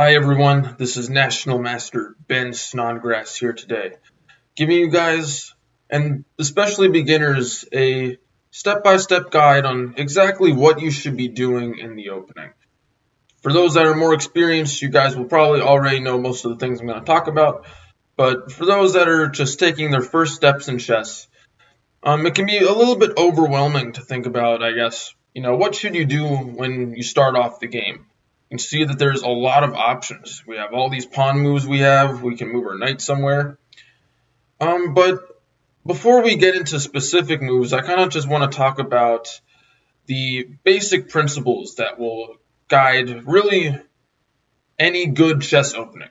Hi everyone, this is National Master Ben Snodgrass here today, giving you guys, and especially beginners, a step-by-step guide on exactly what you should be doing in the opening. For those that are more experienced, you guys will probably already know most of the things I'm going to talk about, but for those that are just taking their first steps in chess, it can be a little bit overwhelming to think about, I guess. What should you do when you start off the game? You can see that there's a lot of options. We have all these pawn moves we can move our knight somewhere. But before we get into specific moves, I kind of just want to talk about the basic principles that will guide really any good chess opening.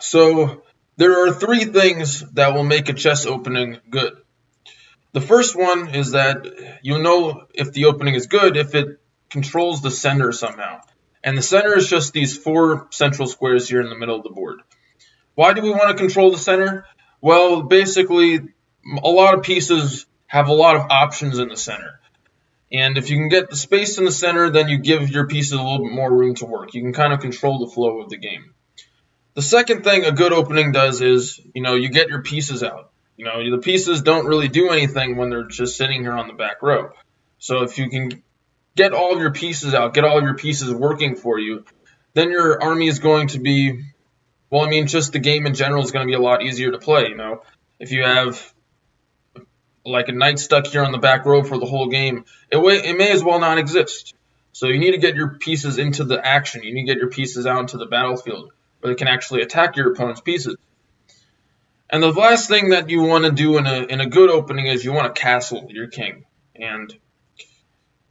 So there are three things that will make a chess opening good. The first one is that you'll know if the opening is good if it controls the center somehow. And the center is just these four central squares here in the middle of the board. Why do we want to control the center? Well, basically, a lot of pieces have a lot of options in the center. And if you can get the space in the center, then you give your pieces a little bit more room to work. You can kind of control the flow of the game. The second thing a good opening does is, you get your pieces out. The pieces don't really do anything when they're just sitting here on the back row. So if you can get all of your pieces out, get all of your pieces working for you, then your army is going to be, just the game in general is going to be a lot easier to play. If you have like a knight stuck here on the back row for the whole game, it may as well not exist. So you need to get your pieces into the action. You need to get your pieces out into the battlefield where they can actually attack your opponent's pieces. And the last thing that you want to do in a good opening is you want to castle your king. And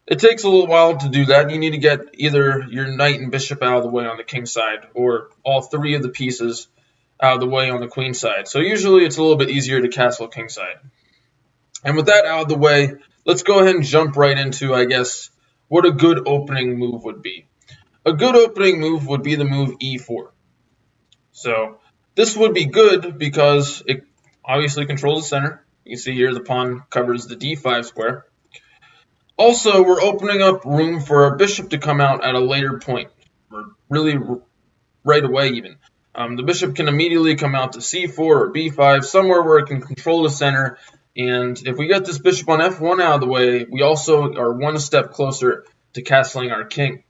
it takes a little while to do that. You need to get either your knight and bishop out of the way on the king side, or all three of the pieces out of the way on the queen side. So usually it's a little bit easier to castle king side. And with that out of the way, let's go ahead and jump right into, I guess, what a good opening move would be. A good opening move would be the move e4. So this would be good because it obviously controls the center. You can see here the pawn covers the d5 square. Also, we're opening up room for our bishop to come out at a later point, or really right away even. The bishop can immediately come out to c4 or b5, somewhere where it can control the center. And if we get this bishop on f1 out of the way, we also are one step closer to castling our king.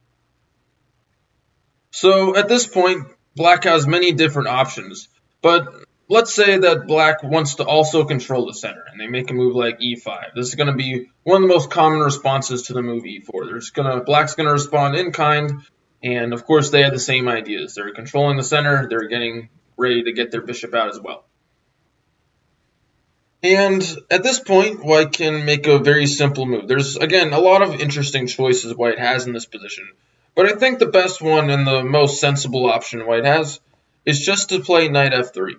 So at this point, Black has many different options, but let's say that Black wants to also control the center, and they make a move like e5. This is going to be one of the most common responses to the move e4. Black's going to respond in kind, and of course they have the same ideas. They're controlling the center, they're getting ready to get their bishop out as well. And at this point, White can make a very simple move. There's, again, a lot of interesting choices White has in this position. But I think the best one and the most sensible option White has is just to play knight f3.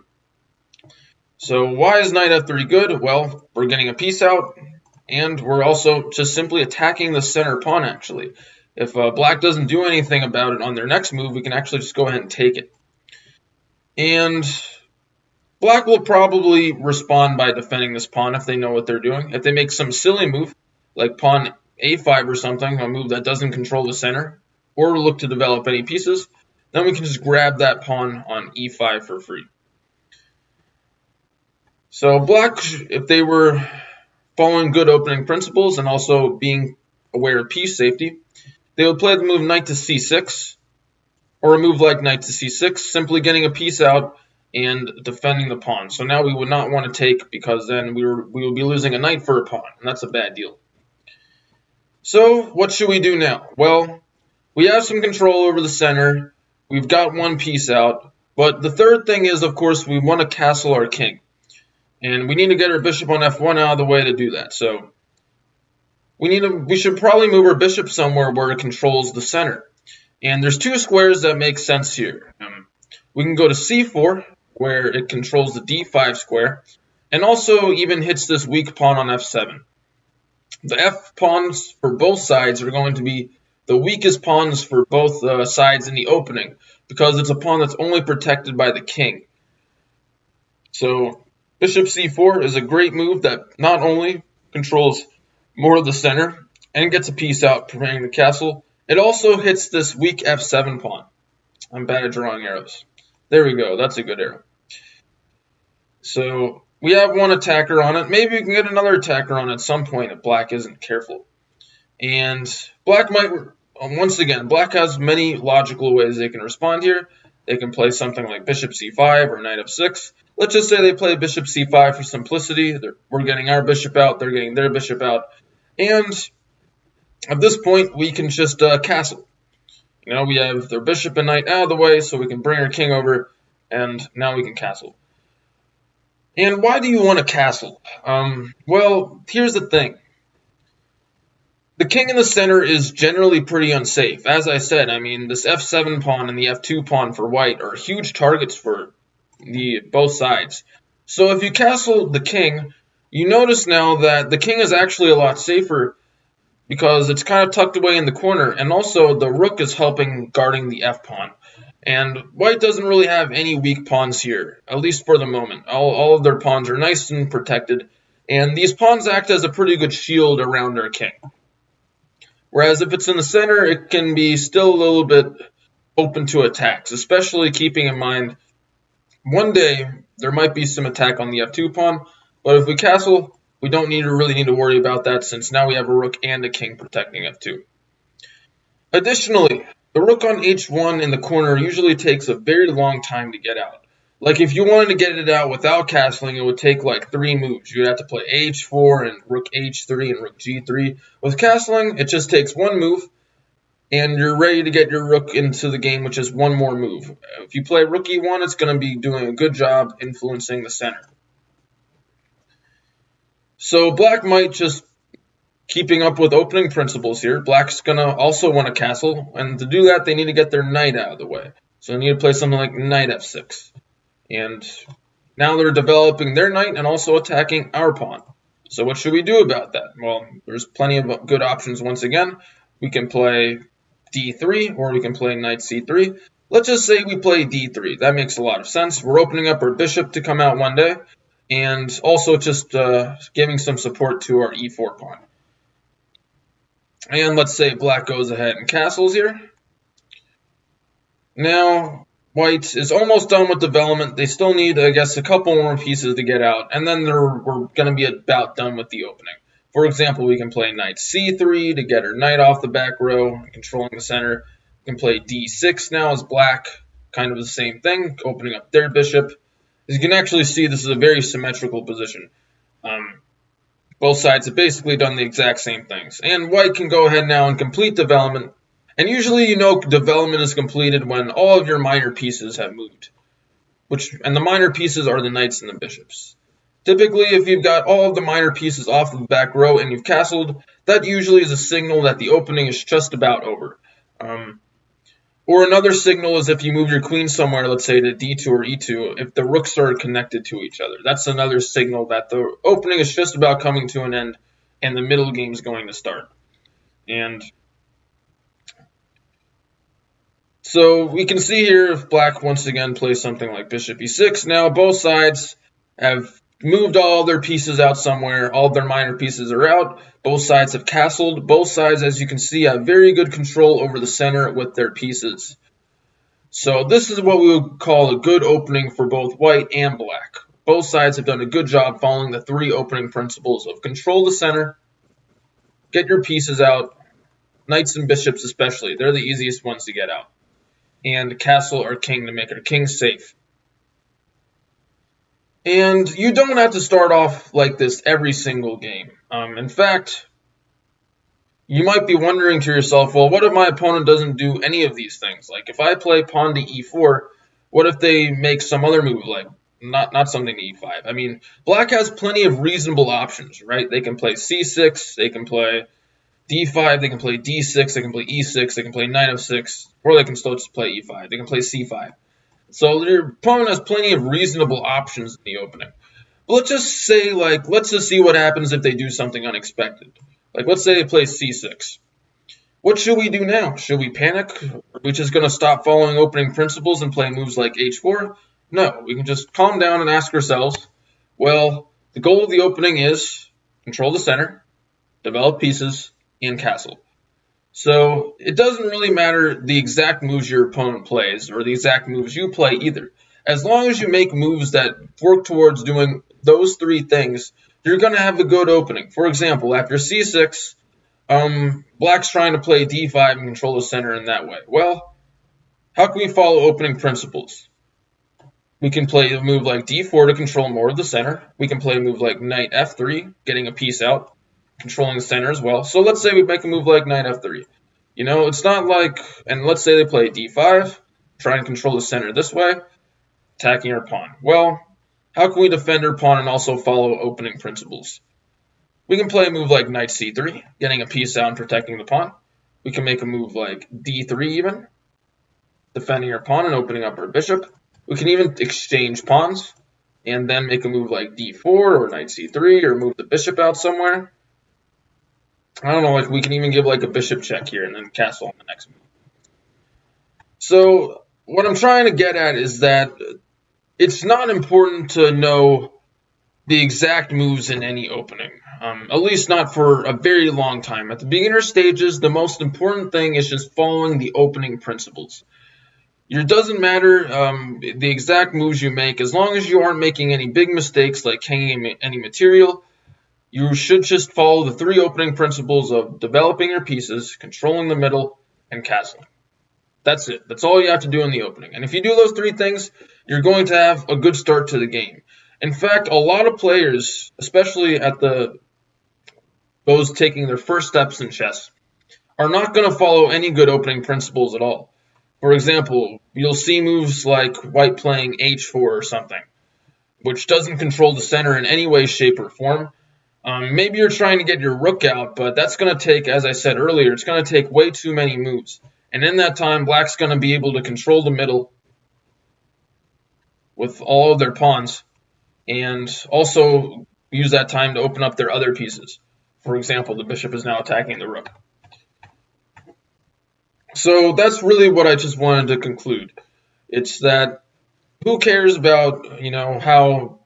So why is knight f3 good? Well, we're getting a piece out, and we're also just simply attacking the center pawn, actually. If Black doesn't do anything about it on their next move, we can actually just go ahead and take it. And Black will probably respond by defending this pawn if they know what they're doing. If they make some silly move, like pawn a5 or something, a move that doesn't control the center, or look to develop any pieces, then we can just grab that pawn on e5 for free. So Black, if they were following good opening principles and also being aware of piece safety, they would play the move knight to c6, or a move like knight to c6, simply getting a piece out and defending the pawn. So now we would not want to take, because then we would be losing a knight for a pawn, and that's a bad deal. So what should we do now? Well, we have some control over the center. We've got one piece out. But the third thing is, of course, we want to castle our king. And we need to get our bishop on f1 out of the way to do that. So we should probably move our bishop somewhere where it controls the center. And there's two squares that make sense here. We can go to c4, where it controls the d5 square, and also even hits this weak pawn on f7. The f pawns for both sides are going to be the weakest pawns for both sides in the opening, because it's a pawn that's only protected by the king. So bishop c4 is a great move that not only controls more of the center and gets a piece out preventing the castle, it also hits this weak f7 pawn. I'm bad at drawing arrows. There we go. That's a good arrow. So we have one attacker on it. Maybe we can get another attacker on it at some point if black isn't careful. And black might, once again, black has many logical ways they can respond here. They can play something like bishop c5 or knight f6. Let's just say they play bishop c5 for simplicity. We're getting our bishop out. They're getting their bishop out. And at this point, we can just castle. You know, we have their bishop and knight out of the way, so we can bring our king over, and now we can castle. And why do you want to castle? Well, here's the thing. The king in the center is generally pretty unsafe. As I said, I mean, this f7 pawn and the f2 pawn for white are huge targets for both sides. So if you castle the king, you notice now that the king is actually a lot safer because it's kind of tucked away in the corner, and also the rook is helping guarding the f-pawn. And white doesn't really have any weak pawns here, at least for the moment. All of their pawns are nice and protected, and these pawns act as a pretty good shield around their king. Whereas if it's in the center, it can be still a little bit open to attacks, especially keeping in mind one day there might be some attack on the f2 pawn, but if we castle, we don't really need to worry about that since now we have a rook and a king protecting f2. Additionally, the rook on h1 in the corner usually takes a very long time to get out. Like if you wanted to get it out without castling, it would take like 3 moves. You'd have to play h4 and rook h3 and rook g3. With castling, it just takes 1 move, and you're ready to get your rook into the game, which is 1 more move. If you play rook e1, it's going to be doing a good job influencing the center. So black might just, keeping up with opening principles here, black's going to also want to castle, and to do that, they need to get their knight out of the way. So they need to play something like knight f6. And now they're developing their knight and also attacking our pawn. So what should we do about that? Well, there's plenty of good options once again. We can play d3 or we can play knight c3. Let's just say we play d3. That makes a lot of sense. We're opening up our bishop to come out one day, and also just giving some support to our e4 pawn. And let's say black goes ahead and castles here. Now, white is almost done with development. They still need, I guess, a couple more pieces to get out, and then we're going to be about done with the opening. For example, we can play knight c3 to get our knight off the back row, controlling the center. We can play d6 now as black, kind of the same thing, opening up their bishop. As you can actually see, this is a very symmetrical position. Both sides have basically done the exact same things. And white can go ahead now and complete development. And usually you know development is completed when all of your minor pieces have moved. And the minor pieces are the knights and the bishops. Typically, if you've got all of the minor pieces off the back row and you've castled, that usually is a signal that the opening is just about over. Or another signal is if you move your queen somewhere, let's say to d2 or e2, if the rooks are connected to each other. That's another signal that the opening is just about coming to an end and the middle game is going to start. And so we can see here if black once again plays something like bishop e6. Now both sides have moved all their pieces out somewhere. All of their minor pieces are out. Both sides have castled. Both sides, as you can see, have very good control over the center with their pieces. So this is what we would call a good opening for both white and black. Both sides have done a good job following the 3 opening principles of control the center, get your pieces out, knights and bishops especially. They're the easiest ones to get out. And castle our king to make our king safe. And you don't have to start off like this every single game. In fact, you might be wondering to yourself, well, what if my opponent doesn't do any of these things? Like if I play pawn to e4, what if they make some other move, like not something to e5? I mean, black has plenty of reasonable options, right? They can play c6, they can play d5, they can play d6, they can play e6, they can play knight f6, or they can still just play e5. They can play c5. So your opponent has plenty of reasonable options in the opening. But let's just say, let's just see what happens if they do something unexpected. Like, let's say they play c6. What should we do now? Should we panic? Are we just going to stop following opening principles and play moves like h4? No, we can just calm down and ask ourselves, well, the goal of the opening is control the center, develop pieces, and castle. So it doesn't really matter the exact moves your opponent plays or the exact moves you play either. As long as you make moves that work towards doing those three things, you're going to have a good opening. For example, after c6, black's trying to play d5 and control the center in that way. Well, how can we follow opening principles? We can play a move like d4 to control more of the center. We can play a move like knight f3, getting a piece out, controlling the center as well. So let's say we make a move like knight f3. You know, it's not like, and let's say they play d5, try and control the center this way, attacking our pawn. Well, how can we defend our pawn and also follow opening principles? We can play a move like knight c3, getting a piece out and protecting the pawn. We can make a move like d3 even, defending our pawn and opening up our bishop. We can even exchange pawns and then make a move like d4 or knight c3 or move the bishop out somewhere. I don't know, like we can even give like a bishop check here and then castle on the next move. So what I'm trying to get at is that it's not important to know the exact moves in any opening, at least not for a very long time. At the beginner stages, the most important thing is just following the opening principles. It doesn't matter the exact moves you make, as long as you aren't making any big mistakes like hanging any material. You should just follow the three opening principles of developing your pieces, controlling the middle, and castling. That's it. That's all you have to do in the opening. And if you do those three things, you're going to have a good start to the game. In fact, a lot of players, especially at those taking their first steps in chess, are not going to follow any good opening principles at all. For example, you'll see moves like white playing h4 or something, which doesn't control the center in any way, shape, or form. Maybe you're trying to get your rook out, but that's going to take, as I said earlier, it's going to take way too many moves. And in that time, black's going to be able to control the middle with all of their pawns and also use that time to open up their other pieces. For example, the bishop is now attacking the rook. So that's really what I just wanted to conclude. It's that who cares about, how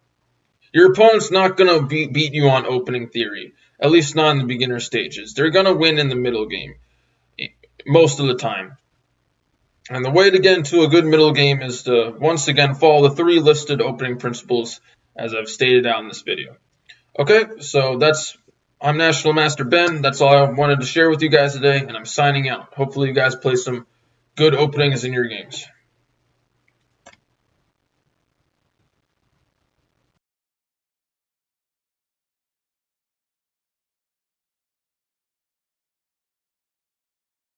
your opponent's not going to beat you on opening theory, at least not in the beginner stages. They're going to win in the middle game most of the time. And the way to get into a good middle game is to, once again, follow the three listed opening principles as I've stated out in this video. Okay, so I'm National Master Ben. That's all I wanted to share with you guys today, and I'm signing out. Hopefully you guys play some good openings in your games.